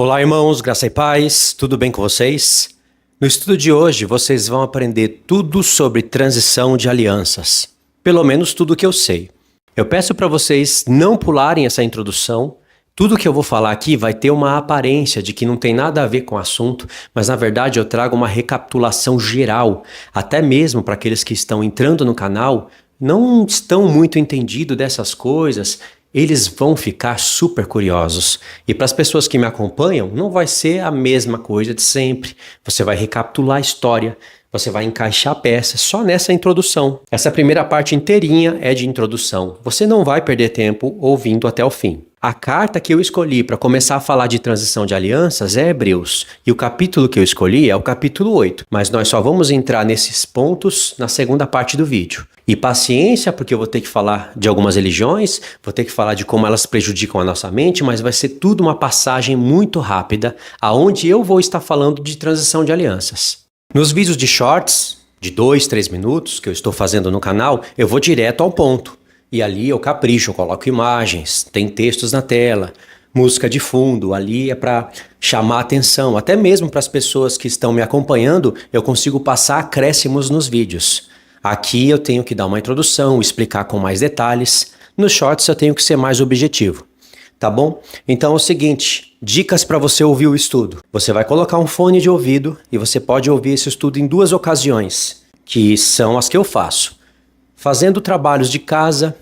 Olá, irmãos, graça e paz, tudo bem com vocês? No estudo de hoje, vocês vão aprender tudo sobre transição de alianças, pelo menos tudo que eu sei. Eu peço para vocês não pularem essa introdução. Tudo que eu vou falar aqui vai ter uma aparência de que não tem nada a ver com o assunto, mas na verdade eu trago uma recapitulação geral, até mesmo para aqueles que estão entrando no canal, não estão muito entendidos dessas coisas. Eles vão ficar super curiosos. E para as pessoas que me acompanham, não vai ser a mesma coisa de sempre. Você vai recapitular a história, você vai encaixar peças só nessa introdução. Essa primeira parte inteirinha é de introdução. Você não vai perder tempo ouvindo até o fim. A carta que eu escolhi para começar a falar de transição de alianças é Hebreus, e o capítulo que eu escolhi é o capítulo 8, mas nós só vamos entrar nesses pontos na segunda parte do vídeo. E paciência, porque eu vou ter que falar de algumas religiões, vou ter que falar de como elas prejudicam a nossa mente, mas vai ser tudo uma passagem muito rápida, aonde eu vou estar falando de transição de alianças. Nos vídeos de shorts, de 2, 3 minutos, que eu estou fazendo no canal, eu vou direto ao ponto. E ali eu capricho, eu coloco imagens, tem textos na tela, música de fundo, ali é para chamar a atenção. Até mesmo para as pessoas que estão me acompanhando, eu consigo passar acréscimos nos vídeos. Aqui eu tenho que dar uma introdução, explicar com mais detalhes. Nos shorts eu tenho que ser mais objetivo. Tá bom? Então é o seguinte, dicas para você ouvir o estudo. Você vai colocar um fone de ouvido e você pode ouvir esse estudo em 2 ocasiões, que são as que eu faço. Fazendo trabalhos de casa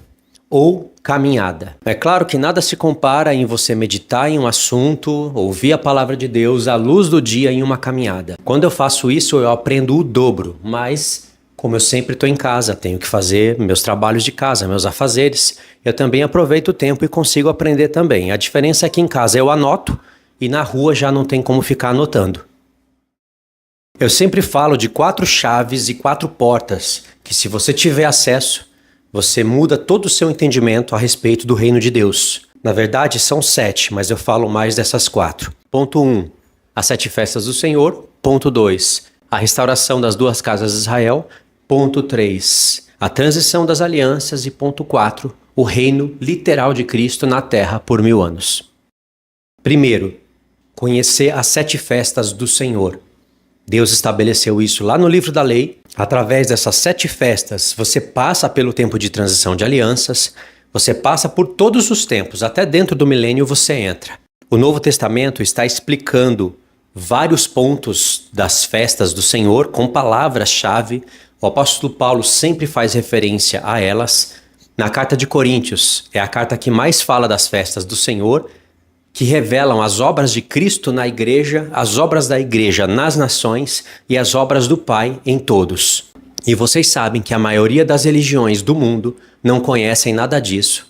ou caminhada. É claro que nada se compara em você meditar em um assunto, ouvir a palavra de Deus à luz do dia em uma caminhada. Quando eu faço isso, eu aprendo o dobro, mas como eu sempre estou em casa, tenho que fazer meus trabalhos de casa, meus afazeres, eu também aproveito o tempo e consigo aprender também. A diferença é que em casa eu anoto e na rua já não tem como ficar anotando. Eu sempre falo de 4 chaves e 4 portas, que se você tiver acesso, você muda todo o seu entendimento a respeito do reino de Deus. Na verdade, são 7, mas eu falo mais dessas 4. Ponto 1, as 7 festas do Senhor. Ponto 2, a restauração das 2 casas de Israel. Ponto 3, a transição das alianças. E ponto 4, o reino literal de Cristo na terra por 1000 anos. Primeiro, conhecer as 7 festas do Senhor. Deus estabeleceu isso lá no livro da lei. Através dessas 7 festas, você passa pelo tempo de transição de alianças, você passa por todos os tempos, até dentro do milênio você entra. O Novo Testamento está explicando vários pontos das festas do Senhor com palavras-chave. O apóstolo Paulo sempre faz referência a elas. Na carta de Coríntios, é a carta que mais fala das festas do Senhor, que revelam as obras de Cristo na igreja, as obras da igreja nas nações e as obras do Pai em todos. E vocês sabem que a maioria das religiões do mundo não conhecem nada disso.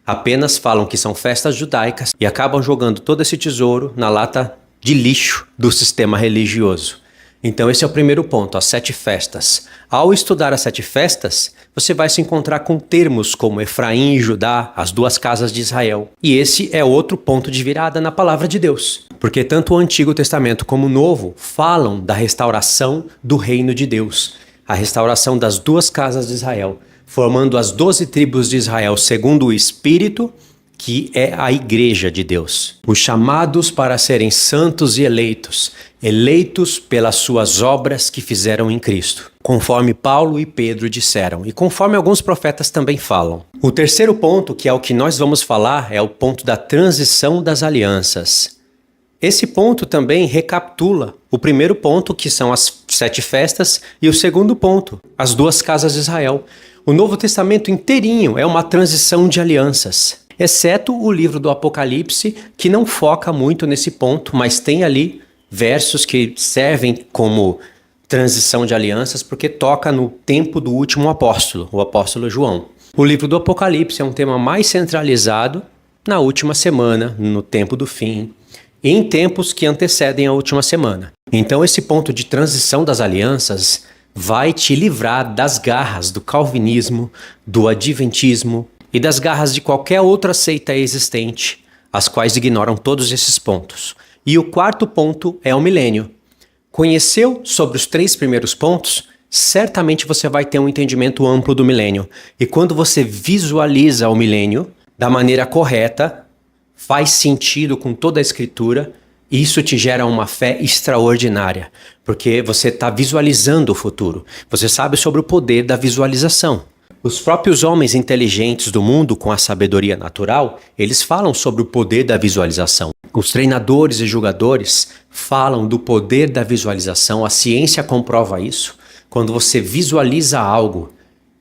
Apenas falam que são festas judaicas e acabam jogando todo esse tesouro na lata de lixo do sistema religioso. Então esse é o primeiro ponto, as 7 festas. Ao estudar as 7 festas, você vai se encontrar com termos como Efraim e Judá, as 2 casas de Israel. E esse é outro ponto de virada na palavra de Deus. Porque tanto o Antigo Testamento como o Novo falam da restauração do reino de Deus. A restauração das 2 casas de Israel, formando as 12 tribos de Israel segundo o Espírito, que é a igreja de Deus. Os chamados para serem santos e eleitos, eleitos pelas suas obras que fizeram em Cristo, conforme Paulo e Pedro disseram, e conforme alguns profetas também falam. O terceiro ponto, que é o que nós vamos falar, é o ponto da transição das alianças. Esse ponto também recapitula o primeiro ponto, que são as 7 festas, e o segundo ponto, as 2 casas de Israel. O Novo Testamento inteirinho é uma transição de alianças. Exceto o livro do Apocalipse, que não foca muito nesse ponto, mas tem ali versos que servem como transição de alianças, porque toca no tempo do último apóstolo, o apóstolo João. O livro do Apocalipse é um tema mais centralizado na última semana, no tempo do fim, e em tempos que antecedem a última semana. Então esse ponto de transição das alianças vai te livrar das garras do calvinismo, do adventismo, e das garras de qualquer outra seita existente, as quais ignoram todos esses pontos. E o quarto ponto é o milênio. Conheceu sobre os 3 primeiros pontos? Certamente você vai ter um entendimento amplo do milênio. E quando você visualiza o milênio da maneira correta, faz sentido com toda a escritura, Isso te gera uma fé extraordinária, porque você está visualizando o futuro. Você sabe sobre o poder da visualização. Os próprios homens inteligentes do mundo com a sabedoria natural, eles falam sobre o poder da visualização. Os treinadores e jogadores falam do poder da visualização, a ciência comprova isso. Quando você visualiza algo,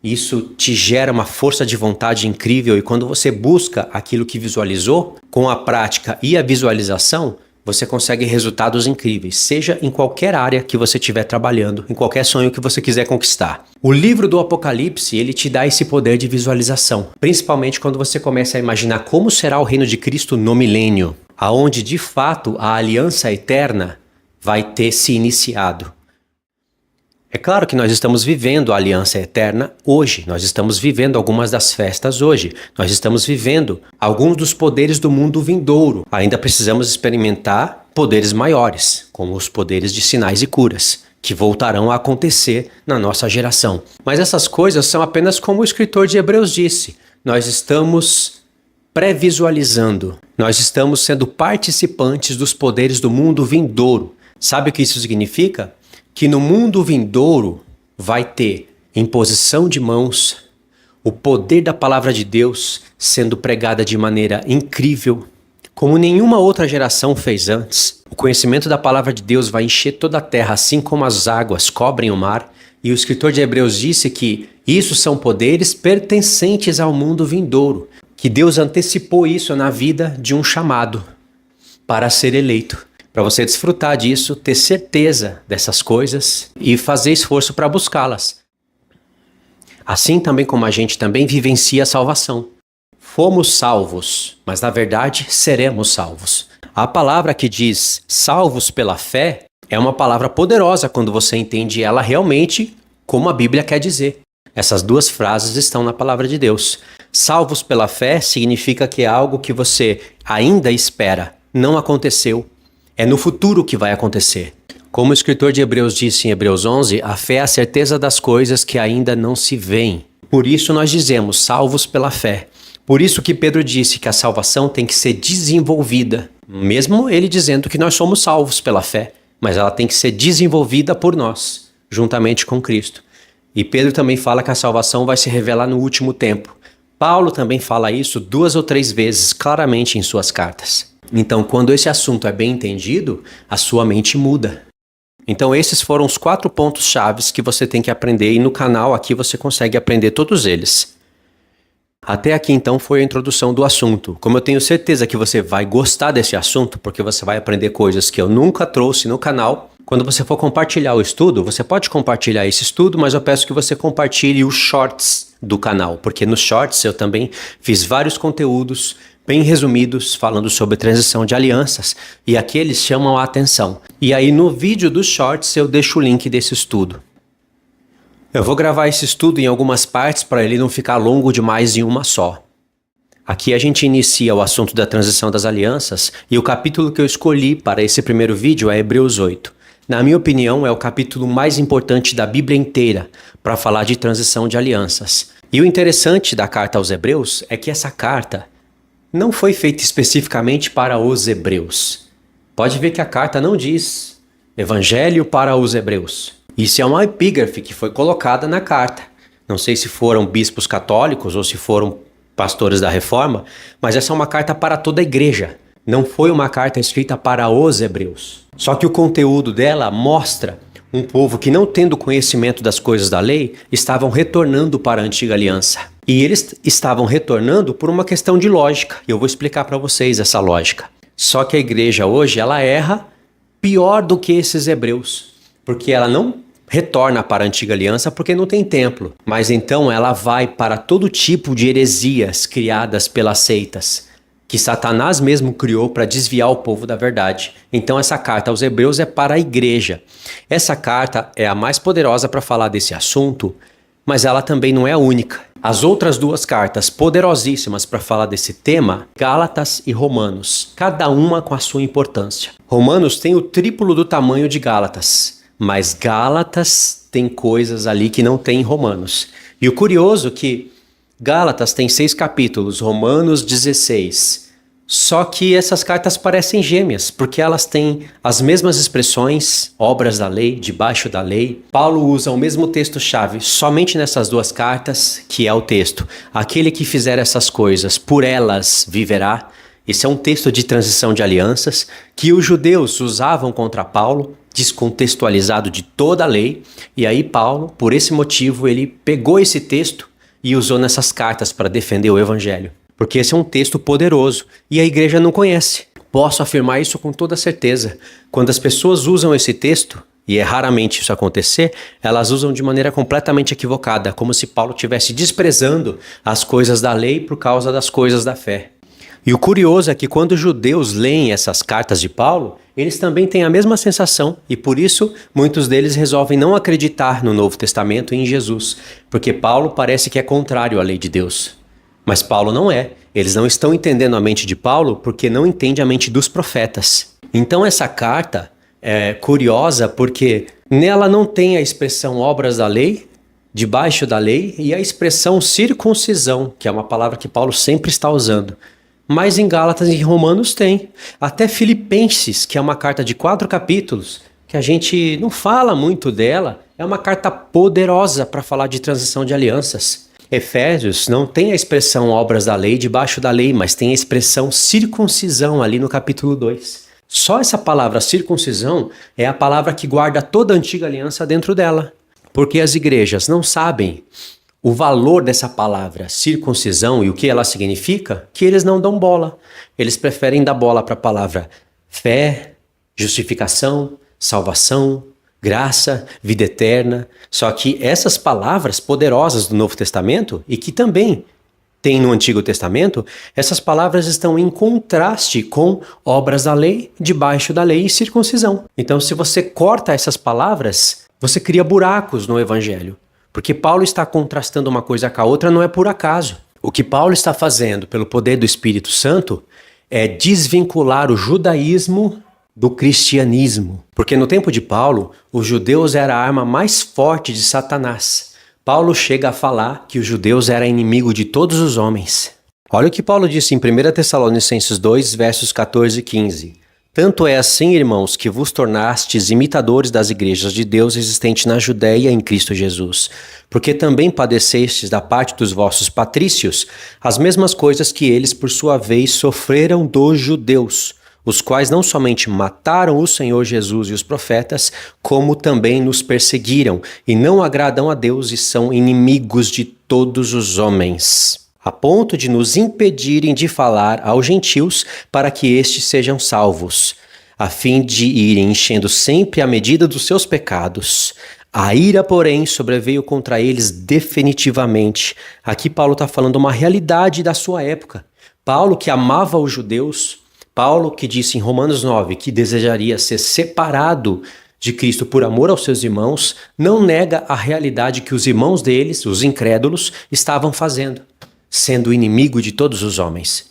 isso te gera uma força de vontade incrível e quando você busca aquilo que visualizou, com a prática e a visualização, você consegue resultados incríveis, seja em qualquer área que você estiver trabalhando, em qualquer sonho que você quiser conquistar. O livro do Apocalipse, ele te dá esse poder de visualização, principalmente quando você começa a imaginar como será o reino de Cristo no milênio, aonde de fato a aliança eterna vai ter se iniciado. É claro que nós estamos vivendo a aliança eterna hoje, nós estamos vivendo algumas das festas hoje, nós estamos vivendo alguns dos poderes do mundo vindouro. Ainda precisamos experimentar poderes maiores, como os poderes de sinais e curas, que voltarão a acontecer na nossa geração. Mas essas coisas são apenas como o escritor de Hebreus disse, nós estamos pré-visualizando, nós estamos sendo participantes dos poderes do mundo vindouro. Sabe o que isso significa? Que no mundo vindouro vai ter imposição de mãos, o poder da palavra de Deus sendo pregada de maneira incrível, como nenhuma outra geração fez antes. O conhecimento da palavra de Deus vai encher toda a terra, assim como as águas cobrem o mar. E o escritor de Hebreus disse que isso são poderes pertencentes ao mundo vindouro, que Deus antecipou isso na vida de um chamado para ser eleito. Para você desfrutar disso, ter certeza dessas coisas e fazer esforço para buscá-las. Assim também como a gente também vivencia a salvação. Fomos salvos, mas na verdade seremos salvos. A palavra que diz salvos pela fé é uma palavra poderosa quando você entende ela realmente como a Bíblia quer dizer. Essas duas frases estão na palavra de Deus. Salvos pela fé significa que é algo que você ainda espera, não aconteceu. É no futuro que vai acontecer. Como o escritor de Hebreus disse em Hebreus 11, a fé é a certeza das coisas que ainda não se veem. Por isso nós dizemos, salvos pela fé. Por isso que Pedro disse que a salvação tem que ser desenvolvida. Mesmo ele dizendo que nós somos salvos pela fé, mas ela tem que ser desenvolvida por nós, juntamente com Cristo. E Pedro também fala que a salvação vai se revelar no último tempo. Paulo também fala isso 2 ou 3 vezes claramente em suas cartas. Então, quando esse assunto é bem entendido, a sua mente muda. Então, esses foram os 4 pontos chaves que você tem que aprender e no canal aqui você consegue aprender todos eles. Até aqui, então, foi a introdução do assunto. Como eu tenho certeza que você vai gostar desse assunto, porque você vai aprender coisas que eu nunca trouxe no canal, quando você for compartilhar o estudo, você pode compartilhar esse estudo, mas eu peço que você compartilhe os shorts do canal, porque nos shorts eu também fiz vários conteúdos bem resumidos, falando sobre transição de alianças, e aqui eles chamam a atenção. E aí no vídeo dos shorts eu deixo o link desse estudo. Eu vou gravar esse estudo em algumas partes para ele não ficar longo demais em uma só. Aqui a gente inicia o assunto da transição das alianças, e o capítulo que eu escolhi para esse primeiro vídeo é Hebreus 8. Na minha opinião, é o capítulo mais importante da Bíblia inteira para falar de transição de alianças. E o interessante da carta aos Hebreus é que essa carta não foi feita especificamente para os hebreus. Pode ver que a carta não diz Evangelho para os hebreus. Isso é uma epígrafe que foi colocada na carta. Não sei se foram bispos católicos ou se foram pastores da Reforma, mas essa é uma carta para toda a igreja. Não foi uma carta escrita para os hebreus. Só que o conteúdo dela mostra um povo que, não tendo conhecimento das coisas da lei, estavam retornando para a antiga aliança. E eles estavam retornando por uma questão de lógica. E eu vou explicar para vocês essa lógica. Só que a igreja hoje, ela erra pior do que esses hebreus. Porque ela não retorna para a antiga aliança porque não tem templo. Mas então ela vai para todo tipo de heresias criadas pelas seitas, que Satanás mesmo criou para desviar o povo da verdade. Então essa carta aos Hebreus é para a igreja. Essa carta é a mais poderosa para falar desse assunto, mas ela também não é a única. As outras 2 cartas poderosíssimas para falar desse tema, Gálatas e Romanos, cada uma com a sua importância. Romanos tem o triplo do tamanho de Gálatas, mas Gálatas tem coisas ali que não tem em Romanos. E o curioso é que Gálatas tem 6 capítulos, Romanos 16. Só que essas cartas parecem gêmeas, porque elas têm as mesmas expressões, obras da lei, debaixo da lei. Paulo usa o mesmo texto-chave somente nessas duas cartas, que é o texto: aquele que fizer essas coisas, por elas viverá. Esse é um texto de transição de alianças que os judeus usavam contra Paulo, descontextualizado de toda a lei. E aí Paulo, por esse motivo, ele pegou esse texto e usou nessas cartas para defender o evangelho. Porque esse é um texto poderoso e a igreja não conhece. Posso afirmar isso com toda certeza. Quando as pessoas usam esse texto, e é raramente isso acontecer, elas usam de maneira completamente equivocada, como se Paulo estivesse desprezando as coisas da lei por causa das coisas da fé. E o curioso é que quando os judeus leem essas cartas de Paulo, eles também têm a mesma sensação e por isso muitos deles resolvem não acreditar no Novo Testamento e em Jesus, porque Paulo parece que é contrário à lei de Deus. Mas Paulo não é. Eles não estão entendendo a mente de Paulo porque não entende a mente dos profetas. Então essa carta é curiosa porque nela não tem a expressão obras da lei, debaixo da lei, e a expressão circuncisão, que é uma palavra que Paulo sempre está usando. Mas em Gálatas e Romanos tem. Até Filipenses, que é uma carta de 4 capítulos, que a gente não fala muito dela, é uma carta poderosa para falar de transição de alianças. Efésios não tem a expressão obras da lei debaixo da lei, mas tem a expressão circuncisão ali no capítulo 2. Só essa palavra circuncisão é a palavra que guarda toda a antiga aliança dentro dela. Porque as igrejas não sabem o valor dessa palavra circuncisão e o que ela significa, que eles não dão bola. Eles preferem dar bola para a palavra fé, justificação, salvação, graça, vida eterna. Só que essas palavras poderosas do Novo Testamento, e que também tem no Antigo Testamento, essas palavras estão em contraste com obras da lei, debaixo da lei e circuncisão. Então, se você corta essas palavras, você cria buracos no Evangelho. Porque Paulo está contrastando uma coisa com a outra não é por acaso. O que Paulo está fazendo pelo poder do Espírito Santo é desvincular o judaísmo do cristianismo. Porque no tempo de Paulo, os judeus eram a arma mais forte de Satanás. Paulo chega a falar que os judeus eram inimigo de todos os homens. Olha o que Paulo disse em 1 Tessalonicenses 2, versos 14 e 15. Tanto é assim, irmãos, que vos tornastes imitadores das igrejas de Deus existentes na Judéia em Cristo Jesus, porque também padecestes da parte dos vossos patrícios as mesmas coisas que eles, por sua vez, sofreram dos judeus, os quais não somente mataram o Senhor Jesus e os profetas, como também nos perseguiram, e não agradam a Deus e são inimigos de todos os homens, a ponto de nos impedirem de falar aos gentios para que estes sejam salvos, a fim de irem enchendo sempre a medida dos seus pecados. A ira, porém, sobreveio contra eles definitivamente. Aqui Paulo está falando uma realidade da sua época. Paulo, que amava os judeus, Paulo, que disse em Romanos 9 que desejaria ser separado de Cristo por amor aos seus irmãos, não nega a realidade que os irmãos deles, os incrédulos, estavam fazendo, sendo inimigo de todos os homens.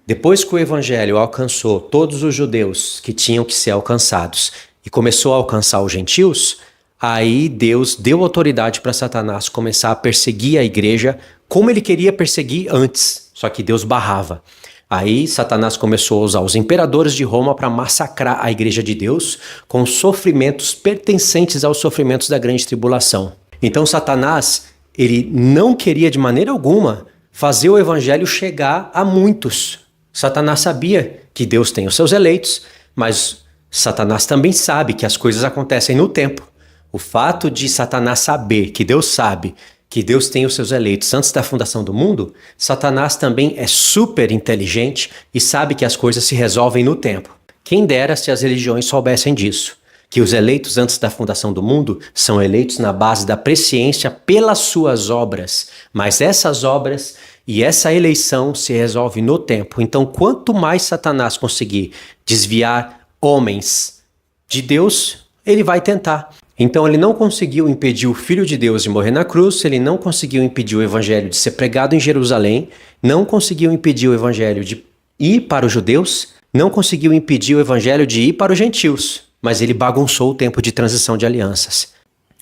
Depois que o evangelho alcançou todos os judeus que tinham que ser alcançados e começou a alcançar os gentios, aí Deus deu autoridade para Satanás começar a perseguir a igreja como ele queria perseguir antes, só que Deus barrava. Aí Satanás começou a usar os imperadores de Roma para massacrar a igreja de Deus com sofrimentos pertencentes aos sofrimentos da grande tribulação. Então Satanás, ele não queria de maneira alguma fazer o evangelho chegar a muitos. Satanás sabia que Deus tem os seus eleitos, mas Satanás também sabe que as coisas acontecem no tempo. O fato de Satanás saber que Deus sabe que Deus tem os seus eleitos antes da fundação do mundo, Satanás também é super inteligente e sabe que as coisas se resolvem no tempo. Quem dera se as religiões soubessem disso, que os eleitos antes da fundação do mundo são eleitos na base da presciência pelas suas obras, mas essas obras e essa eleição se resolve no tempo. Então, quanto mais Satanás conseguir desviar homens de Deus, ele vai tentar. Então ele não conseguiu impedir o Filho de Deus de morrer na cruz, ele não conseguiu impedir o evangelho de ser pregado em Jerusalém, não conseguiu impedir o evangelho de ir para os judeus, não conseguiu impedir o evangelho de ir para os gentios, mas ele bagunçou o tempo de transição de alianças.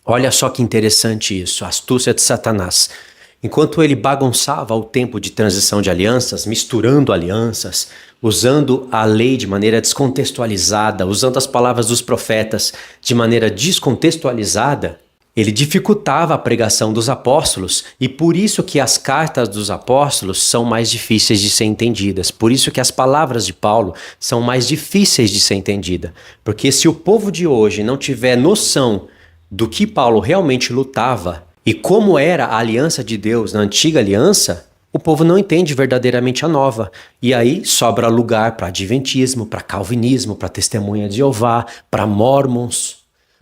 Olha só que interessante isso, a astúcia de Satanás. enquanto ele bagunçava o tempo de transição de alianças, misturando alianças, usando a lei de maneira descontextualizada, usando as palavras dos profetas de maneira descontextualizada, ele dificultava a pregação dos apóstolos e por isso que as cartas dos apóstolos são mais difíceis de ser entendidas. Por isso que as palavras de Paulo são mais difíceis de ser entendidas. Porque se o povo de hoje não tiver noção do que Paulo realmente lutava e como era a aliança de Deus na antiga aliança, o povo não entende verdadeiramente a nova. E aí sobra lugar para adventismo, para calvinismo, para testemunha de Jeová, para mormons,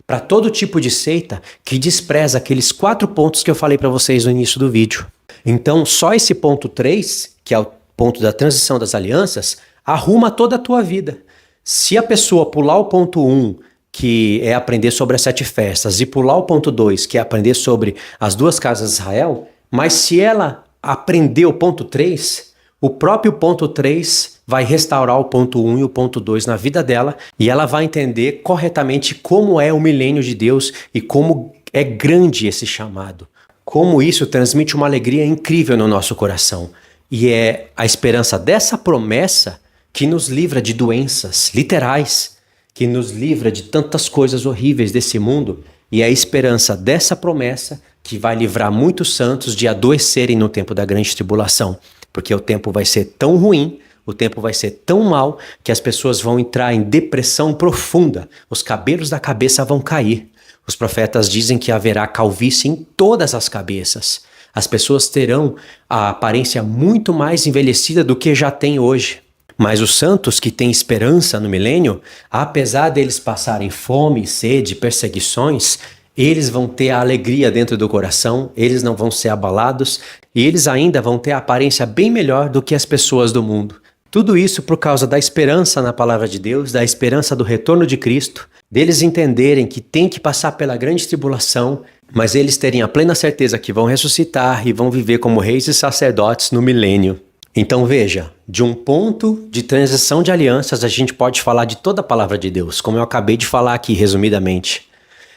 para todo tipo de seita que despreza aqueles 4 pontos que eu falei para vocês no início do vídeo. Então, só esse ponto 3, que é o ponto da transição das alianças, arruma toda a tua vida. Se a pessoa pular o ponto 1, que é aprender sobre as 7 festas, e pular o ponto 2, que é aprender sobre as 2 casas de Israel, mas se ela aprender o ponto 3, o próprio ponto 3 vai restaurar o ponto 1 e o ponto 2 na vida dela e ela vai entender corretamente como é o milênio de Deus e como é grande esse chamado. Como isso transmite uma alegria incrível no nosso coração. E é a esperança dessa promessa que nos livra de doenças literais, que nos livra de tantas coisas horríveis desse mundo. E é a esperança dessa promessa que vai livrar muitos santos de adoecerem no tempo da grande tribulação. Porque o tempo vai ser tão ruim, o tempo vai ser tão mau, que as pessoas vão entrar em depressão profunda. Os cabelos da cabeça vão cair. Os profetas dizem que haverá calvície em todas as cabeças. As pessoas terão a aparência muito mais envelhecida do que já tem hoje. Mas os santos que têm esperança no milênio, apesar deles passarem fome, sede, perseguições, eles vão ter a alegria dentro do coração, eles não vão ser abalados e eles ainda vão ter a aparência bem melhor do que as pessoas do mundo. Tudo isso por causa da esperança na palavra de Deus, da esperança do retorno de Cristo, deles entenderem que tem que passar pela grande tribulação, mas eles terem a plena certeza que vão ressuscitar e vão viver como reis e sacerdotes no milênio. Então veja, de um ponto de transição de alianças a gente pode falar de toda a palavra de Deus, como eu acabei de falar aqui resumidamente.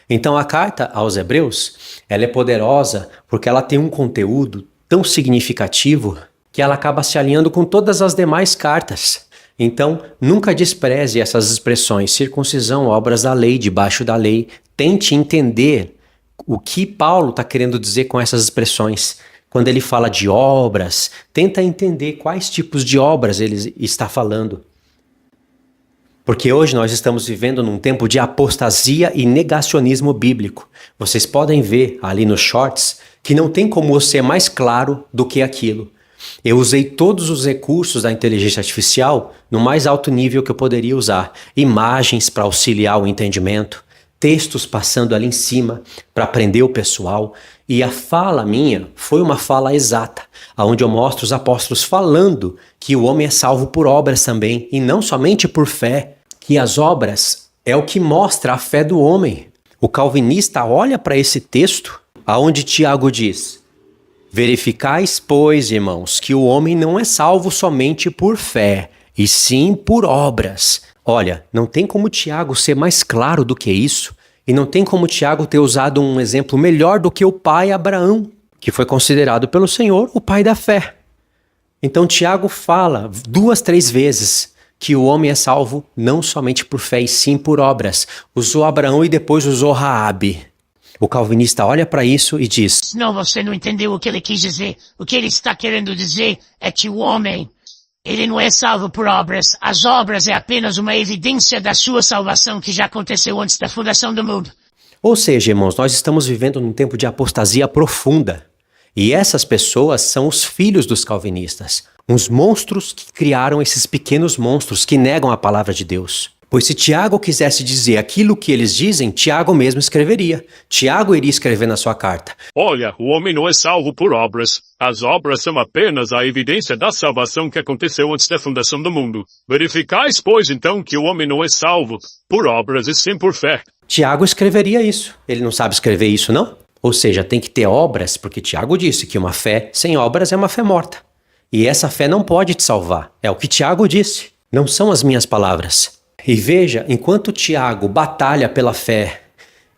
Então a carta aos Hebreus, ela é poderosa porque ela tem um conteúdo tão significativo que ela acaba se alinhando com todas as demais cartas. Então, nunca despreze essas expressões, circuncisão, obras da lei, debaixo da lei. Tente entender o que Paulo está querendo dizer com essas expressões. Quando ele fala de obras, tenta entender quais tipos de obras ele está falando. Porque hoje nós estamos vivendo num tempo de apostasia e negacionismo bíblico. Vocês podem ver ali nos shorts que não tem como ser mais claro do que aquilo. Eu usei todos os recursos da inteligência artificial no mais alto nível que eu poderia usar. Imagens para auxiliar o entendimento, textos passando ali em cima para aprender o pessoal. E a fala minha foi uma fala exata, onde eu mostro os apóstolos falando que o homem é salvo por obras também, e não somente por fé, que as obras é o que mostra a fé do homem. O calvinista olha para esse texto, aonde Tiago diz: verificais, pois, irmãos, que o homem não é salvo somente por fé, e sim por obras. Olha, não tem como Tiago ser mais claro do que isso. E não tem como Tiago ter usado um exemplo melhor do que o pai Abraão, que foi considerado pelo Senhor o pai da fé. Então Tiago fala 2, 3 vezes que o homem é salvo não somente por fé e sim por obras. Usou Abraão e depois usou Raabe. O calvinista olha para isso e diz: não, você não entendeu o que ele quis dizer. O que ele está querendo dizer é que o homem, ele não é salvo por obras. As obras é apenas uma evidência da sua salvação que já aconteceu antes da fundação do mundo. Ou seja, irmãos, nós estamos vivendo num tempo de apostasia profunda. E essas pessoas são os filhos dos calvinistas. Uns monstros que criaram esses pequenos monstros que negam a palavra de Deus. Pois se Tiago quisesse dizer aquilo que eles dizem, Tiago mesmo escreveria. Tiago iria escrever na sua carta: olha, o homem não é salvo por obras. As obras são apenas a evidência da salvação que aconteceu antes da fundação do mundo. Verificais, pois, então, que o homem não é salvo por obras e sim por fé. Tiago escreveria isso. Ele não sabe escrever isso, não? Ou seja, tem que ter obras, porque Tiago disse que uma fé sem obras é uma fé morta. E essa fé não pode te salvar. É o que Tiago disse. Não são as minhas palavras. E veja, enquanto Tiago batalha pela fé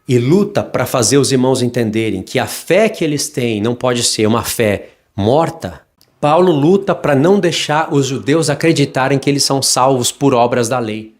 e luta para fazer os irmãos entenderem que a fé que eles têm não pode ser uma fé morta, Paulo luta para não deixar os judeus acreditarem que eles são salvos por obras da lei.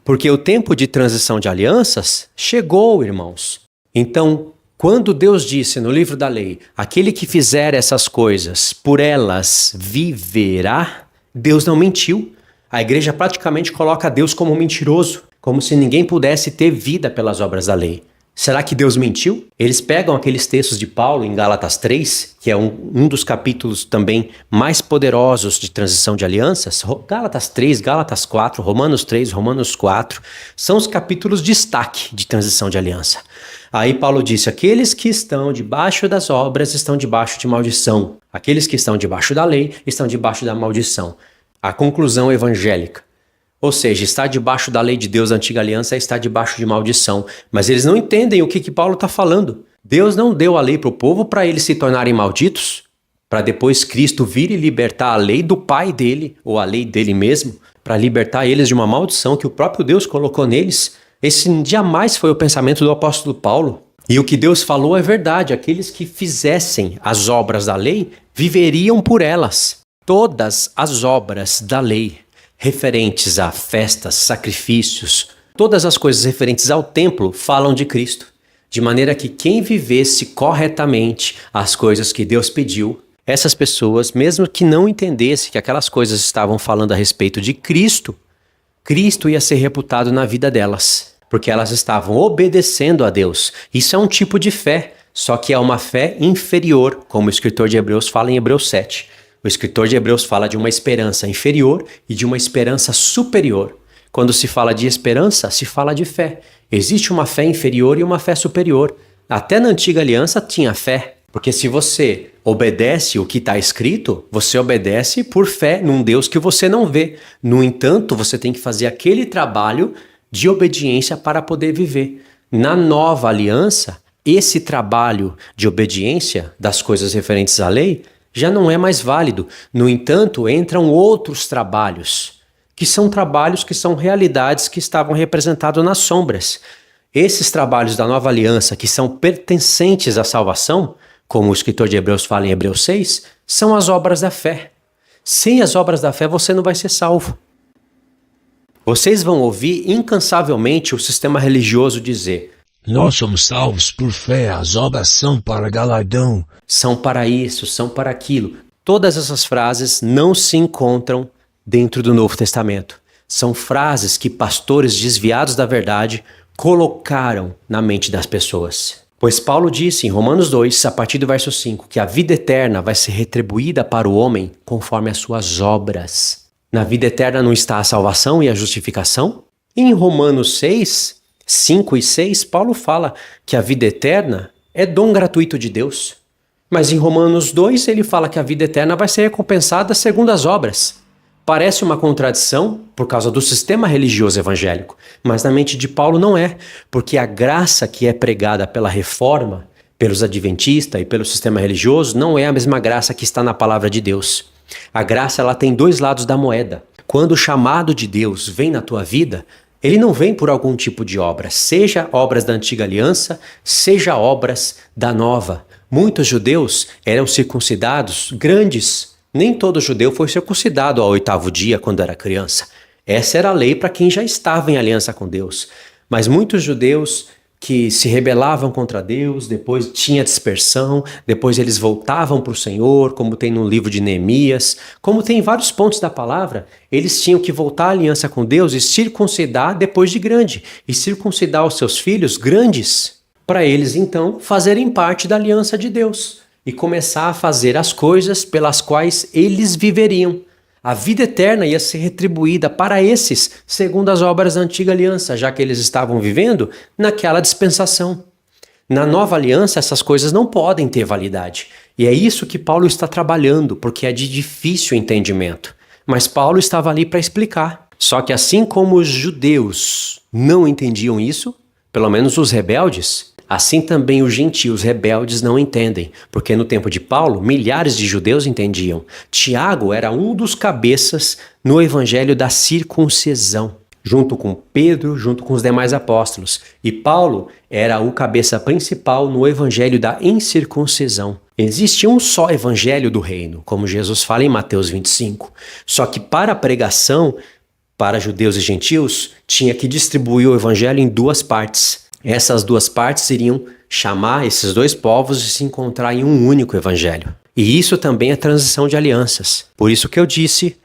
Porque o tempo de transição de alianças chegou, irmãos. Então, quando Deus disse no livro da lei, aquele que fizer essas coisas, por elas viverá, Deus não mentiu. A igreja praticamente coloca Deus como mentiroso, como se ninguém pudesse ter vida pelas obras da lei. Será que Deus mentiu? Eles pegam aqueles textos de Paulo em Gálatas 3, que é um dos capítulos também mais poderosos de transição de alianças. Gálatas 3, Gálatas 4, Romanos 3, Romanos 4, são os capítulos de destaque de transição de aliança. Aí Paulo disse, aqueles que estão debaixo das obras estão debaixo de maldição. Aqueles que estão debaixo da lei estão debaixo da maldição. A conclusão evangélica. Ou seja, estar debaixo da lei de Deus da antiga aliança é estar debaixo de maldição. Mas eles não entendem o que Paulo está falando. Deus não deu a lei para o povo para eles se tornarem malditos, para depois Cristo vir e libertar a lei do pai dele, ou a lei dele mesmo, para libertar eles de uma maldição que o próprio Deus colocou neles. Esse jamais foi o pensamento do apóstolo Paulo. E o que Deus falou é verdade. Aqueles que fizessem as obras da lei viveriam por elas. Todas as obras da lei referentes a festas, sacrifícios, todas as coisas referentes ao templo falam de Cristo, de maneira que quem vivesse corretamente as coisas que Deus pediu, essas pessoas, mesmo que não entendessem que aquelas coisas estavam falando a respeito de Cristo, Cristo ia ser reputado na vida delas, porque elas estavam obedecendo a Deus. Isso é um tipo de fé, só que é uma fé inferior, como o escritor de Hebreus fala em Hebreus 7. O escritor de Hebreus fala de uma esperança inferior e de uma esperança superior. Quando se fala de esperança, se fala de fé. Existe uma fé inferior e uma fé superior. Até na antiga aliança tinha fé, porque se você obedece o que está escrito, você obedece por fé num Deus que você não vê. No entanto, você tem que fazer aquele trabalho de obediência para poder viver. Na nova aliança, esse trabalho de obediência das coisas referentes à lei já não é mais válido. No entanto, entram outros trabalhos, que são realidades que estavam representadas nas sombras. Esses trabalhos da nova aliança, que são pertencentes à salvação, como o escritor de Hebreus fala em Hebreus 6, são as obras da fé. Sem as obras da fé, você não vai ser salvo. Vocês vão ouvir incansavelmente o sistema religioso dizer: nós somos salvos por fé, as obras são para galardão. São para isso, são para aquilo. Todas essas frases não se encontram dentro do Novo Testamento. São frases que pastores desviados da verdade colocaram na mente das pessoas. Pois Paulo disse em Romanos 2, a partir do verso 5, que a vida eterna vai ser retribuída para o homem conforme as suas obras. Na vida eterna não está a salvação e a justificação? Em Romanos 6, 5 e 6, Paulo fala que a vida eterna é dom gratuito de Deus. Mas em Romanos 2 ele fala que a vida eterna vai ser recompensada segundo as obras. Parece uma contradição por causa do sistema religioso evangélico, mas na mente de Paulo não é, porque a graça que é pregada pela reforma, pelos adventistas e pelo sistema religioso não é a mesma graça que está na palavra de Deus. A graça ela tem dois lados da moeda. Quando o chamado de Deus vem na tua vida, ele não vem por algum tipo de obra, seja obras da antiga aliança, seja obras da nova. Muitos judeus eram circuncidados grandes. Nem todo judeu foi circuncidado ao 8º dia quando era criança. Essa era a lei para quem já estava em aliança com Deus. Mas muitos judeus que se rebelavam contra Deus, depois tinha dispersão, depois eles voltavam para o Senhor, como tem no livro de Neemias, como tem em vários pontos da palavra, eles tinham que voltar à aliança com Deus e circuncidar depois de grande, e circuncidar os seus filhos grandes, para eles então fazerem parte da aliança de Deus e começar a fazer as coisas pelas quais eles viveriam. A vida eterna ia ser retribuída para esses, segundo as obras da antiga aliança, já que eles estavam vivendo naquela dispensação. Na nova aliança, essas coisas não podem ter validade. E é isso que Paulo está trabalhando, porque é de difícil entendimento. Mas Paulo estava ali para explicar. Só que assim como os judeus não entendiam isso, pelo menos os rebeldes, assim também os gentios rebeldes não entendem, porque no tempo de Paulo, milhares de judeus entendiam. Tiago era um dos cabeças no evangelho da circuncisão. junto com Pedro, junto com os demais apóstolos. E Paulo era o cabeça principal no evangelho da incircuncisão. Existe um só evangelho do reino, como Jesus fala em Mateus 25. Só que para a pregação, para judeus e gentios, tinha que distribuir o evangelho em duas partes. Essas duas partes iriam chamar esses dois povos de se encontrar em um único evangelho. E isso também é transição de alianças. Por isso que eu disse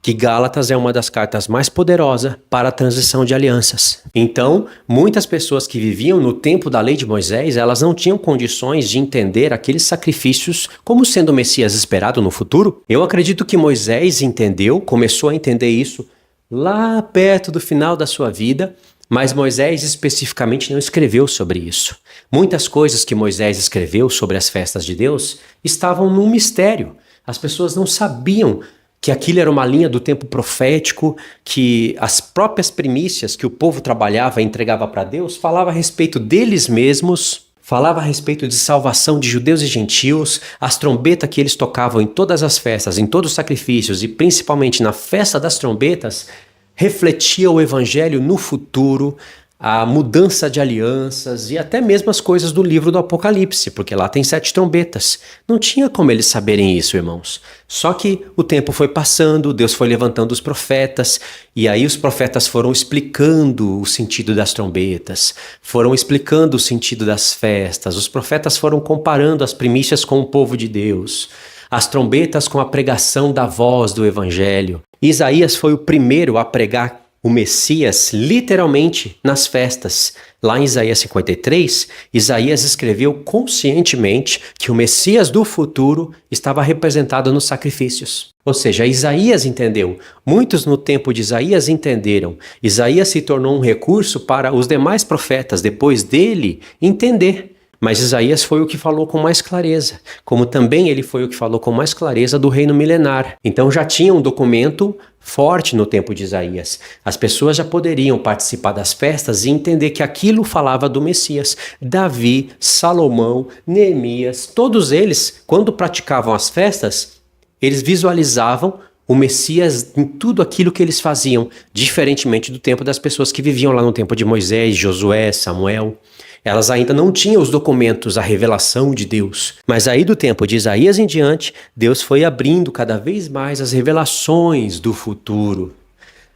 que Gálatas é uma das cartas mais poderosas para a transição de alianças. Então, muitas pessoas que viviam no tempo da lei de Moisés, elas não tinham condições de entender aqueles sacrifícios como sendo o Messias esperado no futuro. Eu acredito que Moisés entendeu, começou a entender isso lá perto do final da sua vida, mas Moisés especificamente não escreveu sobre isso. Muitas coisas que Moisés escreveu sobre as festas de Deus estavam num mistério. As pessoas não sabiam que aquilo era uma linha do tempo profético, que as próprias primícias que o povo trabalhava e entregava para Deus falava a respeito deles mesmos, falava a respeito de salvação de judeus e gentios, as trombetas que eles tocavam em todas as festas, em todos os sacrifícios e principalmente na festa das trombetas, refletia o evangelho no futuro, a mudança de alianças e até mesmo as coisas do livro do Apocalipse, porque lá tem 7 trombetas. Não tinha como eles saberem isso, irmãos. Só que o tempo foi passando, Deus foi levantando os profetas, e aí os profetas foram explicando o sentido das trombetas, foram explicando o sentido das festas, os profetas foram comparando as primícias com o povo de Deus, as trombetas com a pregação da voz do evangelho. Isaías foi o primeiro a pregar o Messias literalmente nas festas. Lá em Isaías 53, Isaías escreveu conscientemente que o Messias do futuro estava representado nos sacrifícios. Ou seja, Isaías entendeu. Muitos no tempo de Isaías entenderam. Isaías se tornou um recurso para os demais profetas depois dele entender. Mas Isaías foi o que falou com mais clareza, como também ele foi o que falou com mais clareza do reino milenar. Então já tinha um documento forte no tempo de Isaías. As pessoas já poderiam participar das festas e entender que aquilo falava do Messias. Davi, Salomão, Neemias, todos eles, quando praticavam as festas, eles visualizavam o Messias em tudo aquilo que eles faziam, diferentemente do tempo das pessoas que viviam lá no tempo de Moisés, Josué, Samuel. Elas ainda não tinham os documentos, a revelação de Deus. Mas aí do tempo de Isaías em diante, Deus foi abrindo cada vez mais as revelações do futuro.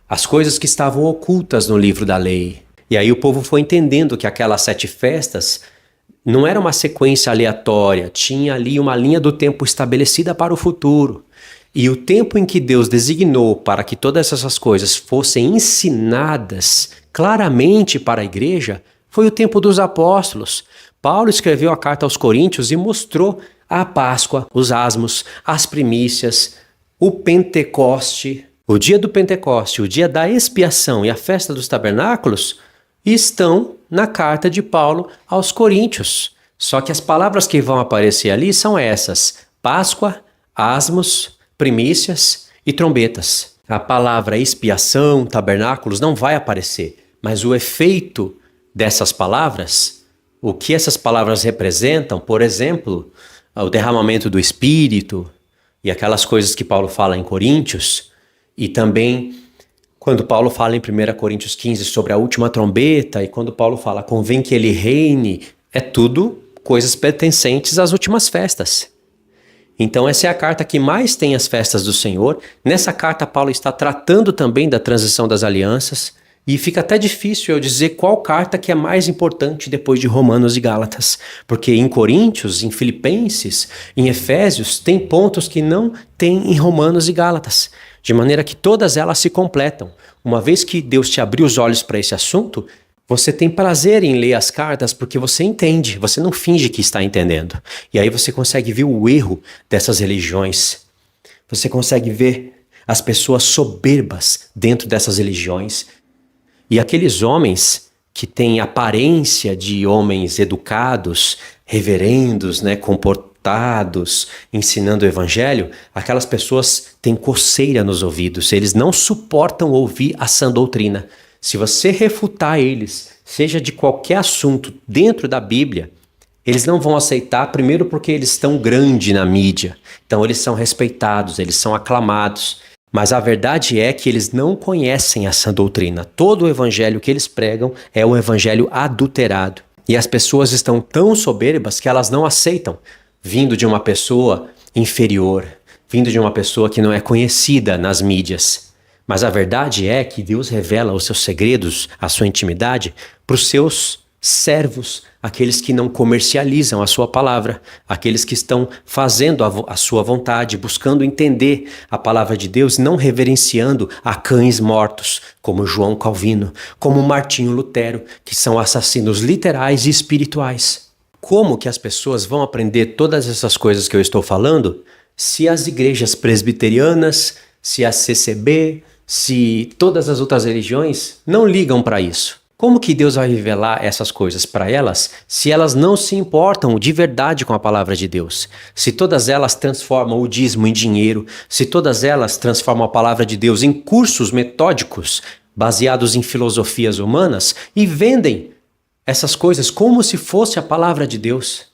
As coisas que estavam ocultas no livro da lei. E aí o povo foi entendendo que aquelas 7 festas não era uma sequência aleatória, tinha ali uma linha do tempo estabelecida para o futuro. E o tempo em que Deus designou para que todas essas coisas fossem ensinadas claramente para a igreja foi o tempo dos apóstolos. Paulo escreveu a carta aos Coríntios e mostrou a Páscoa, os asmos, as primícias, o Pentecoste, o dia do Pentecoste, o dia da expiação e a festa dos tabernáculos estão na carta de Paulo aos Coríntios. Só que as palavras que vão aparecer ali são essas: Páscoa, asmos, primícias e trombetas. A palavra expiação, tabernáculos não vai aparecer, mas o efeito dessas palavras, o que essas palavras representam, por exemplo, o derramamento do Espírito e aquelas coisas que Paulo fala em Coríntios, e também quando Paulo fala em 1 Coríntios 15 sobre a última trombeta, e quando Paulo fala convém que ele reine, é tudo coisas pertencentes às últimas festas. Então essa é a carta que mais tem as festas do Senhor. Nessa carta Paulo está tratando também da transição das alianças, e fica até difícil eu dizer qual carta que é mais importante depois de Romanos e Gálatas, porque em Coríntios, em Filipenses, em Efésios, tem pontos que não tem em Romanos e Gálatas, de maneira que todas elas se completam. Uma vez que Deus te abriu os olhos para esse assunto, você tem prazer em ler as cartas porque você entende, você não finge que está entendendo. E aí você consegue ver o erro dessas religiões, você consegue ver as pessoas soberbas dentro dessas religiões. E aqueles homens que têm aparência de homens educados, reverendos, comportados, ensinando o evangelho, aquelas pessoas têm coceira nos ouvidos, eles não suportam ouvir a sã doutrina. Se você refutar eles, seja de qualquer assunto dentro da Bíblia, eles não vão aceitar, primeiro porque eles estão grandes na mídia, então eles são respeitados, eles são aclamados. Mas a verdade é que eles não conhecem essa doutrina. Todo o evangelho que eles pregam é um evangelho adulterado. E as pessoas estão tão soberbas que elas não aceitam, vindo de uma pessoa inferior, vindo de uma pessoa que não é conhecida nas mídias. Mas a verdade é que Deus revela os seus segredos, a sua intimidade, para os seus servos, aqueles que não comercializam a sua palavra, aqueles que estão fazendo a sua vontade, buscando entender a palavra de Deus, não reverenciando a cães mortos, como João Calvino, como Martinho Lutero, que são assassinos literais e espirituais. Como que as pessoas vão aprender todas essas coisas que eu estou falando se as igrejas presbiterianas, se a CCB, se todas as outras religiões não ligam para isso? Como que Deus vai revelar essas coisas para elas se elas não se importam de verdade com a palavra de Deus? Se todas elas transformam o dízimo em dinheiro, se todas elas transformam a palavra de Deus em cursos metódicos baseados em filosofias humanas e vendem essas coisas como se fosse a palavra de Deus.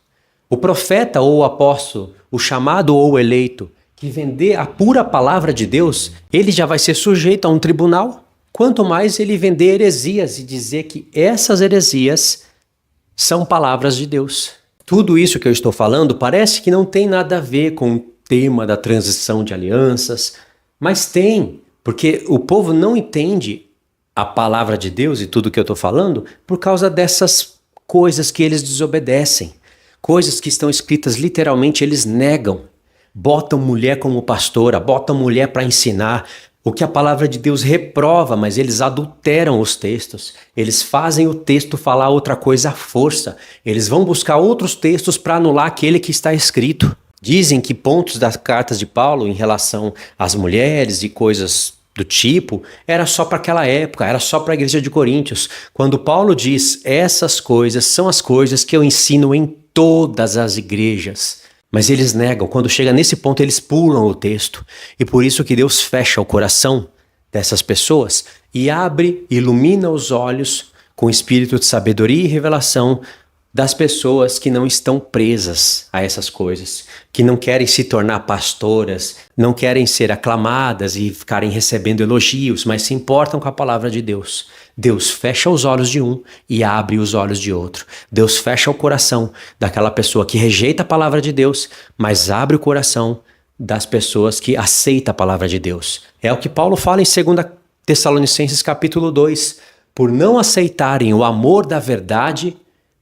O profeta ou o apóstolo, o chamado ou o eleito, que vender a pura palavra de Deus, ele já vai ser sujeito a um tribunal. Quanto mais ele vender heresias e dizer que essas heresias são palavras de Deus. Tudo isso que eu estou falando parece que não tem nada a ver com o tema da transição de alianças, mas tem, porque o povo não entende a palavra de Deus e tudo que eu estou falando por causa dessas coisas que eles desobedecem. Coisas que estão escritas literalmente, eles negam. Botam mulher como pastora, botam mulher para ensinar o que a palavra de Deus reprova, mas eles adulteram os textos. Eles fazem o texto falar outra coisa à força. Eles vão buscar outros textos para anular aquele que está escrito. Dizem que pontos das cartas de Paulo em relação às mulheres e coisas do tipo era só para aquela época, era só para a igreja de Coríntios. Quando Paulo diz essas coisas são as coisas que eu ensino em todas as igrejas. Mas eles negam, quando chega nesse ponto eles pulam o texto. E por isso que Deus fecha o coração dessas pessoas e abre, ilumina os olhos com o espírito de sabedoria e revelação das pessoas que não estão presas a essas coisas, que não querem se tornar pastoras, não querem ser aclamadas e ficarem recebendo elogios, mas se importam com a palavra de Deus. Deus fecha os olhos de um e abre os olhos de outro. Deus fecha o coração daquela pessoa que rejeita a palavra de Deus, mas abre o coração das pessoas que aceitam a palavra de Deus. É o que Paulo fala em 2 Tessalonicenses capítulo 2. Por não aceitarem o amor da verdade,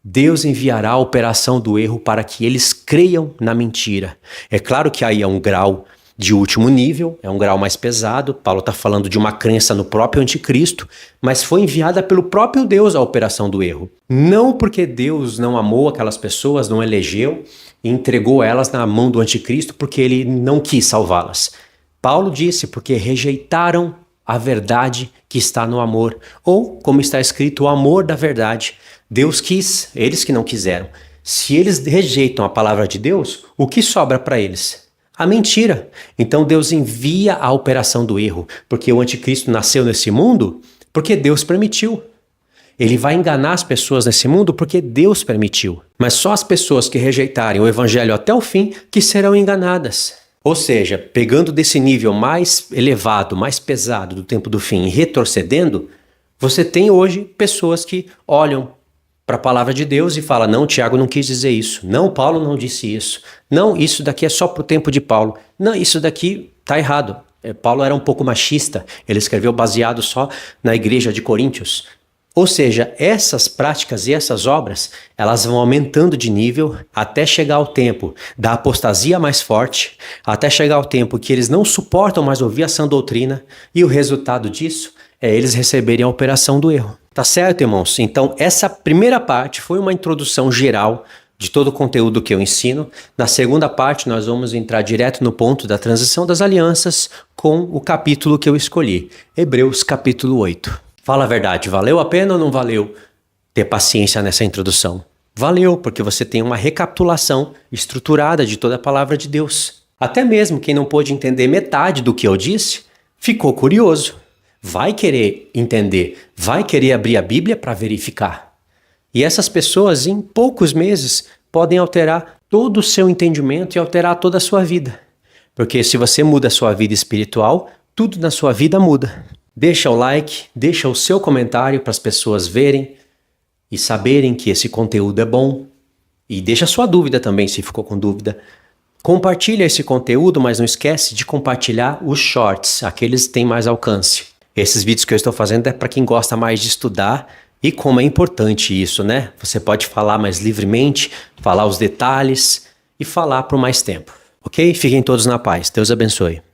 Deus enviará a operação do erro para que eles creiam na mentira. É claro que aí é um grau de último nível, é um grau mais pesado. Paulo está falando de uma crença no próprio anticristo, mas foi enviada pelo próprio Deus a operação do erro. Não porque Deus não amou aquelas pessoas, não elegeu e entregou elas na mão do anticristo porque ele não quis salvá-las. Paulo disse porque rejeitaram a verdade que está no amor, ou, como está escrito, o amor da verdade. Deus quis, eles que não quiseram. Se eles rejeitam a palavra de Deus, o que sobra para eles? A mentira. Então Deus envia a operação do erro, porque o anticristo nasceu nesse mundo porque Deus permitiu. Ele vai enganar as pessoas nesse mundo porque Deus permitiu. Mas só as pessoas que rejeitarem o evangelho até o fim que serão enganadas. Ou seja, pegando desse nível mais elevado, mais pesado do tempo do fim e retrocedendo, você tem hoje pessoas que olham para a palavra de Deus e falam: não, Tiago não quis dizer isso. Não, Paulo não disse isso. Não, isso daqui é só para o tempo de Paulo. Não, isso daqui está errado. Paulo era um pouco machista. Ele escreveu baseado só na igreja de Coríntios. Ou seja, essas práticas e essas obras, elas vão aumentando de nível até chegar ao tempo da apostasia mais forte, até chegar ao tempo que eles não suportam mais ouvir a sã doutrina, e o resultado disso é eles receberem a operação do erro. Tá certo, irmãos? Então, essa primeira parte foi uma introdução geral de todo o conteúdo que eu ensino. Na segunda parte, nós vamos entrar direto no ponto da transição das alianças com o capítulo que eu escolhi, Hebreus capítulo 8. Fala a verdade, valeu a pena ou não valeu ter paciência nessa introdução? Valeu, porque você tem uma recapitulação estruturada de toda a palavra de Deus. Até mesmo quem não pôde entender metade do que eu disse, ficou curioso. Vai querer entender, vai querer abrir a Bíblia para verificar. E essas pessoas, em poucos meses, podem alterar todo o seu entendimento e alterar toda a sua vida. Porque se você muda a sua vida espiritual, tudo na sua vida muda. Deixa o like, deixa o seu comentário para as pessoas verem e saberem que esse conteúdo é bom. E deixa a sua dúvida também, se ficou com dúvida. Compartilha esse conteúdo, mas não esquece de compartilhar os shorts, aqueles que têm mais alcance. Esses vídeos que eu estou fazendo é para quem gosta mais de estudar e como é importante isso, né? Você pode falar mais livremente, falar os detalhes e falar por mais tempo. Ok? Fiquem todos na paz. Deus abençoe.